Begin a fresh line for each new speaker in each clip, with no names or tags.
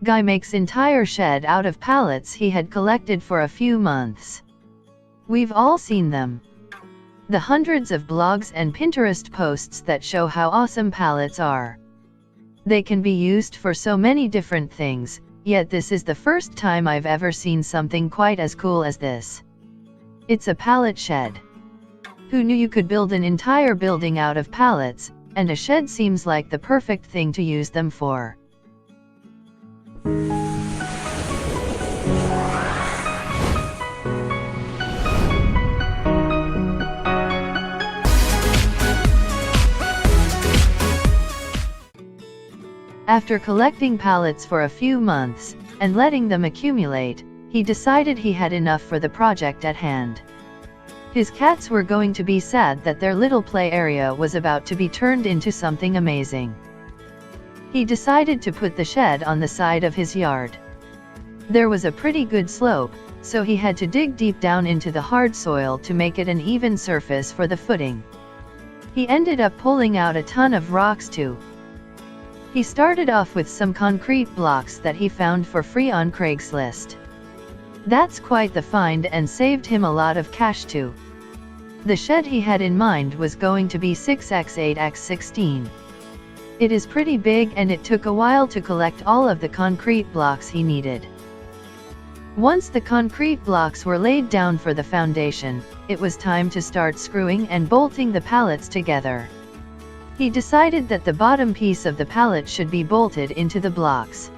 Guy makes entire shed out of pallets he had collected for a few months. We've all seen them. The hundreds of blogs and Pinterest posts that show how awesome pallets are. They can be used for so many different things, yet this is the first time I've ever seen something quite as cool as this. It's a pallet shed. Who knew you could build an entire building out of pallets, and a shed seems like the perfect thing to use them for. After collecting pallets for a few months, and letting them accumulate, he decided he had enough for the project at hand. His cats were going to be sad that their little play area was about to be turned into something amazing. He decided to put the shed on the side of his yard. There was a pretty good slope, so he had to dig deep down into the hard soil to make it an even surface for the footing. He ended up pulling out a ton of rocks too. He started off with some concrete blocks that he found for free on Craigslist. That's quite the find and saved him a lot of cash too. The shed he had in mind was going to be 6x8x16. It is pretty big and it took a while to collect all of the concrete blocks he needed. Once the concrete blocks were laid down for the foundation, it was time to start screwing and bolting the pallets together. He decided that the bottom piece of the pallet should be bolted into the blocks.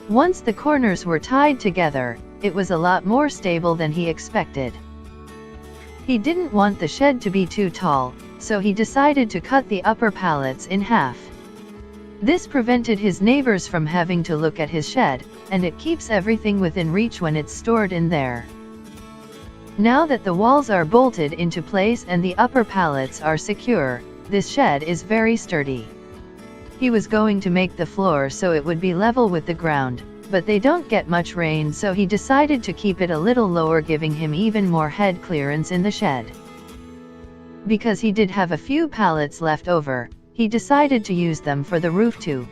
Once the corners were tied together, it was a lot more stable than he expected. He didn't want the shed to be too tall, so he decided to cut the upper pallets in half. This prevented his neighbors from having to look at his shed, and it keeps everything within reach when it's stored in there. Now that the walls are bolted into place and the upper pallets are secure, this shed is very sturdy. He was going to make the floor so it would be level with the ground, but they don't get much rain, so he decided to keep it a little lower, giving him even more head clearance in the shed. Because he did have a few pallets left over, he decided to use them for the roof too.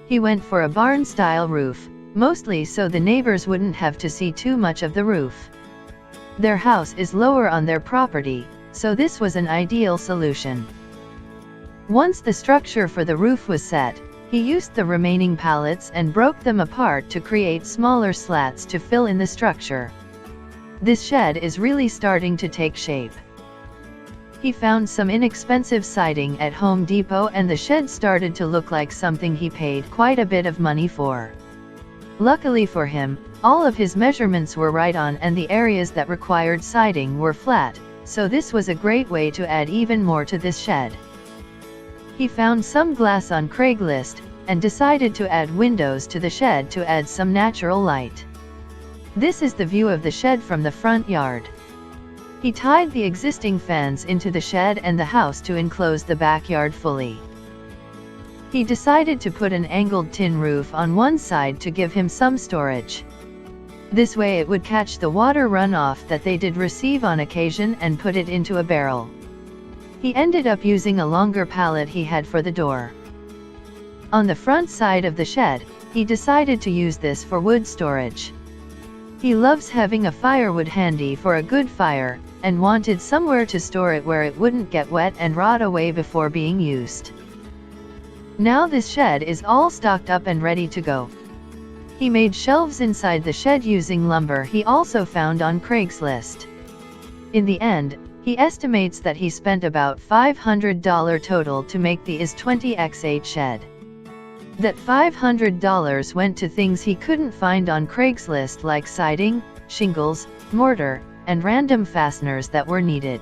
He went for a barn-style roof, mostly so the neighbors wouldn't have to see too much of the roof. Their house is lower on their property, so this was an ideal solution. Once the structure for the roof was set, he used the remaining pallets and broke them apart to create smaller slats to fill in the structure. This shed is really starting to take shape. He found some inexpensive siding at Home Depot and the shed started to look like something he paid quite a bit of money for. Luckily for him, all of his measurements were right on and the areas that required siding were flat, so this was a great way to add even more to this shed. He found some glass on Craigslist, and decided to add windows to the shed to add some natural light. This is the view of the shed from the front yard. He tied the existing fans into the shed and the house to enclose the backyard fully. He decided to put an angled tin roof on one side to give him some storage. This way it would catch the water runoff that they did receive on occasion and put it into a barrel. He ended up using a longer pallet he had for the door. On the front side of the shed, he decided to use this for wood storage. He loves having a firewood handy for a good fire, and wanted somewhere to store it where it wouldn't get wet and rot away before being used. Now this shed is all stocked up and ready to go. He made shelves inside the shed using lumber he also found on Craigslist. In the end, he estimates that he spent about $500 total to make the IS-20x8 shed. That $500 went to things he couldn't find on Craigslist like siding, shingles, mortar, and random fasteners that were needed.